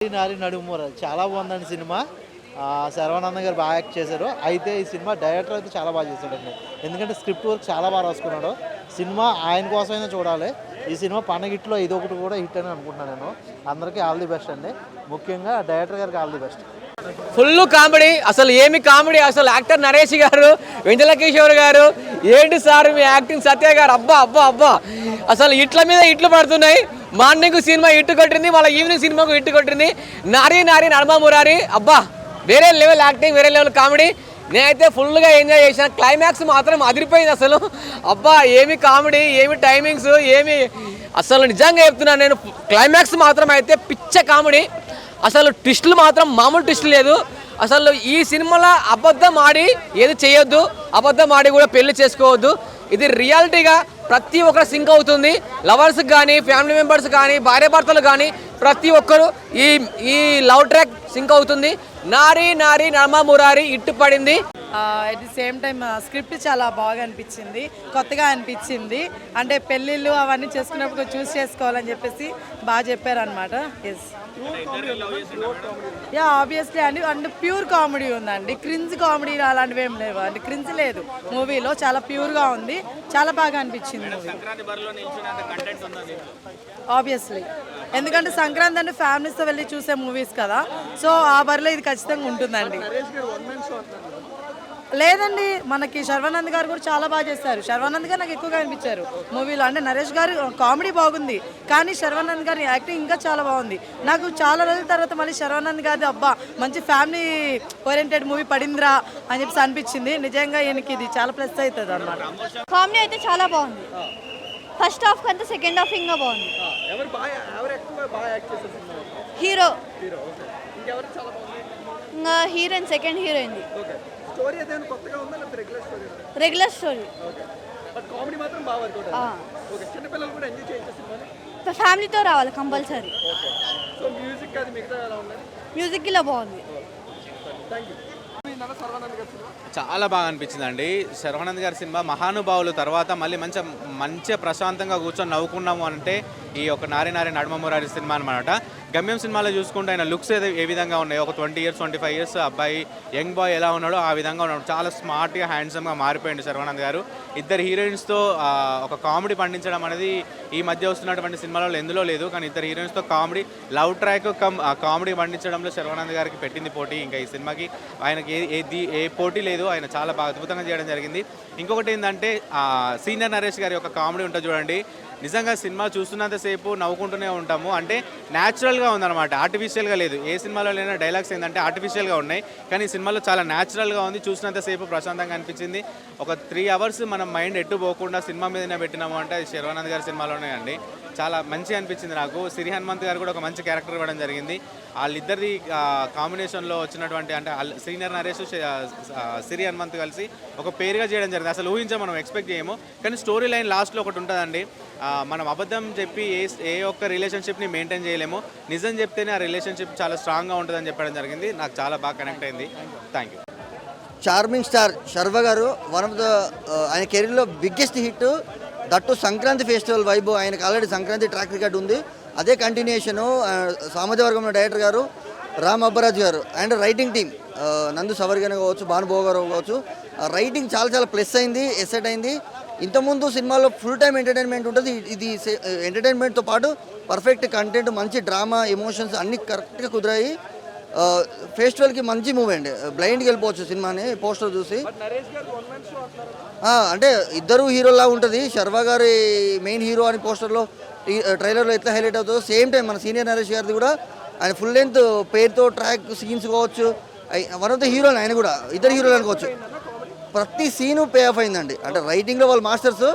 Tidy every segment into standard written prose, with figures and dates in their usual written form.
నారి నడుముర చాలా బాగుందండి సినిమా. శర్వానంద్ గారు బాగా యాక్ట్ చేశారు. అయితే ఈ సినిమా డైరెక్టర్ అయితే చాలా బాగా చేశాడండి. ఎందుకంటే స్క్రిప్ట్ వర్క్ చాలా బాగా రాసుకున్నాడు. సినిమా ఆయన కోసమైనా చూడాలి. ఈ సినిమా పండగిట్లో ఇదొకటి కూడా హిట్ అని అనుకుంటున్నాను నేను. అందరికీ ఆల్ ది బెస్ట్ అండి. ముఖ్యంగా డైరెక్టర్ గారికి all the best. Full comedy, అసలు ఏమి కామెడీ, అసలు యాక్టర్ నరేష్ గారు, వెంజల కిషోర్ గారు, ఏంటి సార్ మీ యాక్టింగ్, సత్య గారు, అబ్బా అబ్బా అబ్బా అసలు ఇట్ల మీద ఇట్లు పడుతున్నాయి. మార్నింగ్ సినిమా ఇట్టు కొట్టింది, వాళ్ళ ఈవినింగ్ సినిమాకు ఇట్టు కొట్టింది. నారీ నారీ నడమ మురారి, అబ్బా వేరే లెవెల్ యాక్టింగ్, వేరే లెవెల్ కామెడీ. నేనైతే ఫుల్గా ఎంజాయ్ చేశాను. క్లైమాక్స్ మాత్రం అదిరిపోయింది అసలు. అబ్బా ఏమి కామెడీ, ఏమి టైమింగ్స్, ఏమి అసలు నిజంగా చెప్తున్నాను నేను. క్లైమాక్స్ మాత్రం అయితే పిచ్చ కామెడీ. అసలు ట్విస్టులు మాత్రం మామూలు ట్విస్టులు లేదు. అసలు ఈ సినిమాలో అబద్ధం ఆడి ఏది చేయొద్దు, అబద్ధం ఆడి కూడా పెళ్లి చేసుకోవద్దు. ఇది రియాలిటీగా ప్రతి ఒక్కరు సింక్ అవుతుంది. లవర్స్ కానీ, ఫ్యామిలీ మెంబర్స్ కానీ, భార్యాభర్తలు కానీ ప్రతి ఒక్కరు ఈ లవ్ ట్రాక్ సింక్ అవుతుంది. నారీ నారీ నర్మ మురారి ఇట్టు పడింది. At the same time script చాలా బాగా అనిపించింది, కొత్తగా అనిపించింది. అంటే పెళ్ళిళ్ళు అవన్నీ చేసుకున్నప్పుడు చూస్ చేసుకోవాలని చెప్పేసి బాగా చెప్పారనమాట. Yes ya obviously and pure comedy ఉందండి. క్రింజ్ కామెడీ అలాంటివి ఏం లేవు అండి. క్రింజ్ లేదు మూవీలో, చాలా ప్యూర్గా ఉంది, చాలా బాగా అనిపించింది మూవీ. ఆబ్వియస్లీ ఎందుకంటే సంక్రాంతి అంటే ఫ్యామిలీస్తో వెళ్ళి చూసే మూవీస్ కదా, సో ఆ బరిలో ఇది ఖచ్చితంగా ఉంటుందండి. లేదండి, మనకి శర్వానంద్ గారు కూడా చాలా బాగా చేస్తారు. శర్వానంద్ గారు నాకు ఎక్కువగా అనిపించారు మూవీలో. అంటే నరేష్ గారు కామెడీ బాగుంది, కానీ శర్వానంద్ గారి యాక్టింగ్ ఇంకా చాలా బాగుంది. నాకు చాలా రోజుల తర్వాత మళ్ళీ శర్వానంద్ గారి అబ్బా మంచి ఫ్యామిలీ ఓరియంటెడ్ మూవీ పడిందిరా అని చెప్పి అనిపించింది. నిజంగా ఈయనకి ఇది చాలా ప్లస్ అవుతుంది అన్నమాట. కామెడీ అయితే చాలా బాగుంది. ఫస్ట్ హాఫ్ కంటే సెకండ్ హాఫ్ ఇంకా బాగుంది. హీరో ఇంకా heroine, second heroine regular story. ఫ్యామిలీతో రావాలి కంపల్సరీ. మ్యూజిక్ ఇలా బాగుంది. చాలా బాగా అనిపించిందండి శర్వానంద్ గారి సినిమా. మహానుభావులు తర్వాత మళ్ళీ మంచిగా ప్రశాంతంగా కూర్చొని నవ్వుకున్నాము అంటే ఈ ఒక నారి నారి నడుమ మురారి సినిమా అనమాట. గమ్యం సినిమాలో చూసుకుంటే ఆయన లుక్స్ ఏ విధంగా ఉన్నాయి, ఒక 20 years 25 years అబ్బాయి యంగ్ బాయ్ ఎలా ఉన్నాడో ఆ విధంగా ఉన్నాడు. చాలా స్మార్ట్గా హ్యాండ్సమ్గా మారిపోయింది శర్వానంద్ గారు. ఇద్దరు హీరోయిన్స్తో ఒక కామెడీ పండించడం అనేది ఈ మధ్య వస్తున్నటువంటి సినిమాలలో ఎందులో లేదు. కానీ ఇద్దరు హీరోయిన్స్తో కామెడీ, లవ్ ట్రాక్ కామెడీ పండించడంలో శర్వానంద్ గారికి పెట్టింది పోటీ. ఇంకా ఈ సినిమాకి ఆయనకి ఏ పోటీ లేదు. ఆయన చాలా బాగా అద్భుతంగా చేయడం జరిగింది. ఇంకొకటి ఏంటంటే సీనియర్ నరేష్ గారి యొక్క కామెడీ ఉంటుంది చూడండి. నిజంగా సినిమా చూస్తున్నంతసేపు నవ్వుకుంటూనే ఉంటాము. అంటే న్యాచురల్గా ఉందన్నమాట, ఆర్టిఫిషియల్గా లేదు. ఏ సినిమాలో లేని డైలాగ్స్ ఏంటంటే ఆర్టిఫిషియల్గా ఉన్నాయి, కానీ సినిమాలో చాలా న్యాచురల్గా ఉంది. చూసినంతసేపు ప్రశాంతంగా అనిపించింది. ఒక 3 hours మనం మైండ్ ఎట్టు పోకుండా సినిమా మీదనే పెట్టినాము అంటే అది శర్వానంద్ గారి సినిమాలోనే అండి. చాలా మంచిగా అనిపించింది నాకు. సిరి హనుమంత్ గారు కూడా ఒక మంచి క్యారెక్టర్ ఇవ్వడం జరిగింది. వాళ్ళిద్దరిది కాంబినేషన్లో వచ్చినటువంటి అంటే సీనియర్ నరేష్, సిరి హనుమంత్ కలిసి ఒక పేరుగా చేయడం జరిగింది. అసలు ఊహించాం, మనం ఎక్స్పెక్ట్ చేయము. కానీ స్టోరీ లైన్ లాస్ట్లో ఒకటి ఉంటుందండి. మనం అబద్ధం చెప్పి ఏ ఒక్క రిలేషన్షిప్ని మెయింటైన్ చేయలేము. నిజం చెప్తేనే ఆ రిలేషన్షిప్ చాలా స్ట్రాంగ్గా ఉంటుందని చెప్పడం జరిగింది. నాకు చాలా బాగా కనెక్ట్ అయింది. Thank you. Charming star Sharva గారు వన్ ఆఫ్ ద ఆయన కెరీర్లో biggest hit, that Sankranti festival vibe. ఆయనకు ఆల్రెడీ సంక్రాంతి ట్రాక్ రికార్డ్ ఉంది, అదే కంటిన్యూషను. సామాజిక వర్గంలో డైరెక్టర్ గారు రామ్ అబ్బరాజ్ గారు అండ్ రైటింగ్ టీమ్ నందు సవర్గన్ కావచ్చు, భానుభోగ గారు కావచ్చు. రైటింగ్ చాలా చాలా ప్లస్ అయింది, ఎసెట్ అయింది. ఇంతకుముందు సినిమాలో ఫుల్ టైం ఎంటర్టైన్మెంట్ ఉంటుంది. ఇది ఎంటర్టైన్మెంట్తో పాటు పర్ఫెక్ట్ కంటెంట్, మంచి డ్రామా, ఎమోషన్స్ అన్నీ కరెక్ట్గా కుదిరాయి. ఫెస్టివల్కి మంచి మూవీ అండి. బ్లైండ్కి వెళ్ళిపోవచ్చు సినిమాని పోస్టర్ చూసి. అంటే ఇద్దరు హీరోలా ఉంటుంది. శర్వ గారి మెయిన్ హీరో అని పోస్టర్లో, ట్రైలర్లో ఎట్లా హైలైట్ అవుతుందో సేమ్ టైం మన సీనియర్ నరేష్ గారిది కూడా ఆయన ఫుల్ లెంత్ పేరుతో ట్రాక్ సీన్స్ కావచ్చు. వన్ ఆఫ్ ద హీరోలు ఆయన కూడా, ఇద్దరు హీరోలు అనుకోవచ్చు. ప్రతి సీను పే ఆఫ్ అయిందండి. అంటే రైటింగ్లో వాళ్ళు మాస్టర్స్.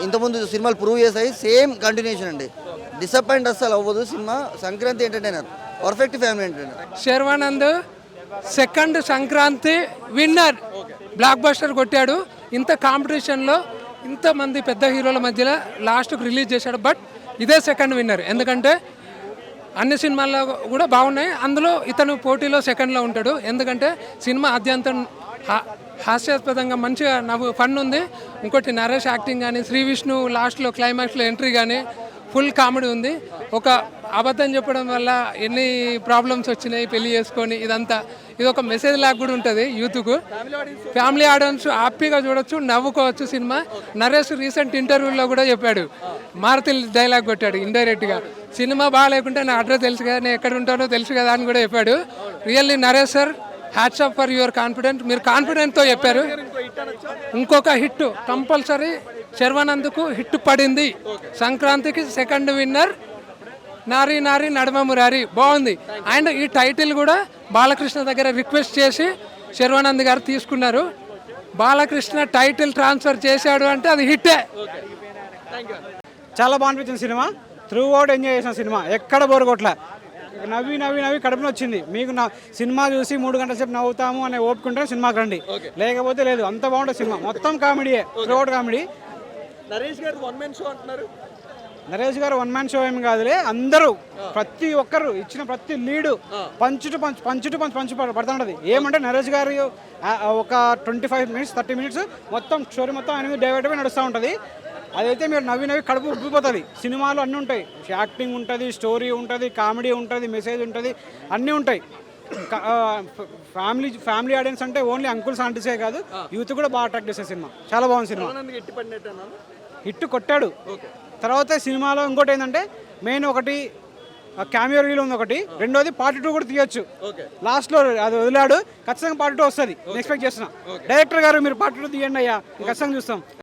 ఇంతకుముందు సినిమాలు ప్రూవ్ చేశాయి. సేమ్ కంటిన్యూషన్ అండి. డిసప్పాయింట్ అస్సలు అవ్వదు cinema. Sankranti entertainer, perfect family entertainer. Sharwanand second Sankranti winner, block buster కొట్టాడు. ఇంత కాంపిటీషన్లో ఇంతమంది పెద్ద హీరోల మధ్యలో లాస్ట్కు రిలీజ్ చేశాడు. బట్ ఇదే సెకండ్ విన్నర్. ఎందుకంటే అన్ని సినిమాల్లో కూడా బాగున్నాయి, అందులో ఇతను పోటీలో సెకండ్లో ఉంటాడు. ఎందుకంటే సినిమా అత్యంతం హాస్యాస్పదంగా మంచిగా ఫన్ ఉంది. ఇంకోటి నరేష్ యాక్టింగ్ కానీ, శ్రీ విష్ణు లాస్ట్లో క్లైమాక్స్లో ఎంట్రీ కానీ ఫుల్ కామెడీ ఉంది. ఒక అబద్ధం చెప్పడం వల్ల ఎన్ని ప్రాబ్లమ్స్ వచ్చినాయి పెళ్లి చేసుకొని ఇదంతా ఇది ఒక మెసేజ్ లాగా కూడా ఉంటుంది యూత్కు. ఫ్యామిలీ ఆడియన్స్ హ్యాపీగా చూడొచ్చు, నవ్వుకోవచ్చు సినిమా. నరేష్ రీసెంట్ ఇంటర్వ్యూలో కూడా చెప్పాడు, మారుతి డైలాగ్ కొట్టాడు ఇండైరెక్ట్గా, సినిమా బాగాలేకుంటే నా అడ్రస్ తెలుసు కదా, నేను ఎక్కడ ఉంటానో తెలుసు కదా అని కూడా చెప్పాడు. Really Naresh sir, hats off for your confident. మీరు కాన్ఫిడెంట్తో చెప్పారు. ఇంకొక హిట్ కంపల్సరీ శర్వానంద్కు హిట్ పడింది. సంక్రాంతికి సెకండ్ విన్నర్ నారీ నారీ నడమ మురారి. బాగుంది. అండ్ ఈ టైటిల్ కూడా బాలకృష్ణ దగ్గర రిక్వెస్ట్ చేసి శర్వానంద్ గారు తీసుకున్నారు. బాలకృష్ణ టైటిల్ ట్రాన్స్ఫర్ చేశాడు అంటే అది హిట్టే. చాలా బాగా అనిపించింది సినిమా. త్రూ అవుట్ ఎంజాయ్ చేసిన సినిమా, ఎక్కడ బోరు కొట్ల. నవ్వి నవ్వి నవ్వి కడుపున వచ్చింది. మీకు నా సినిమా చూసి 3 గంటల సేపు నవ్వుతాము అనే ఓపుకుంటే సినిమాకి రండి, లేకపోతే లేదు. అంత బాగుంటుంది సినిమా, మొత్తం కామెడీయే, త్రూ అవుట్ కామెడీ. నరేష్ గారు 1 man షో అంటున్నారు. నరేష్ గారు 1 man షో ఏమి కాదులే, అందరూ ప్రతి ఒక్కరు ఇచ్చిన ప్రతి లీడు పంచు పడుతుంటది. ఏమంటే నరేష్ గారు ఒక 25 minutes 30 minutes మొత్తం స్టోరీ మొత్తం ఆయన డైవర్ట్ అయిపోయి నడుస్తూ ఉంటుంది. అదైతే మీరు నవ్వి నవ్వి కడుపు ఉబ్బిపోతుంది. సినిమాలో అన్నీ ఉంటాయి, యాక్టింగ్ ఉంటుంది, స్టోరీ ఉంటుంది, కామెడీ ఉంటుంది, మెసేజ్ ఉంటుంది, అన్నీ ఉంటాయి. ఫ్యామిలీ ఆడియన్స్ అంటే ఓన్లీ అంకుల్స్ ఆంటీసే కాదు, యూత్ కూడా బాగా అట్రాక్ట్ చేసే సినిమా. చాలా బాగుంది సినిమా. హిట్ కొట్టాడు. తర్వాత సినిమాలో ఇంకోటి ఏంటంటే మెయిన్ ఒకటి క్యామియో రీల్ ఉంది ఒకటి, రెండోది పార్ట్ 2 కూడా తీయొచ్చు. లాస్ట్లో అది వదిలాడు, ఖచ్చితంగా పార్ట్ 2 వస్తుంది, ఎక్స్పెక్ట్ చేస్తున్నా. డైరెక్టర్ గారు మీరు పార్ట్ 2 తీయండి అయ్యా, ఖచ్చితంగా చూస్తాం.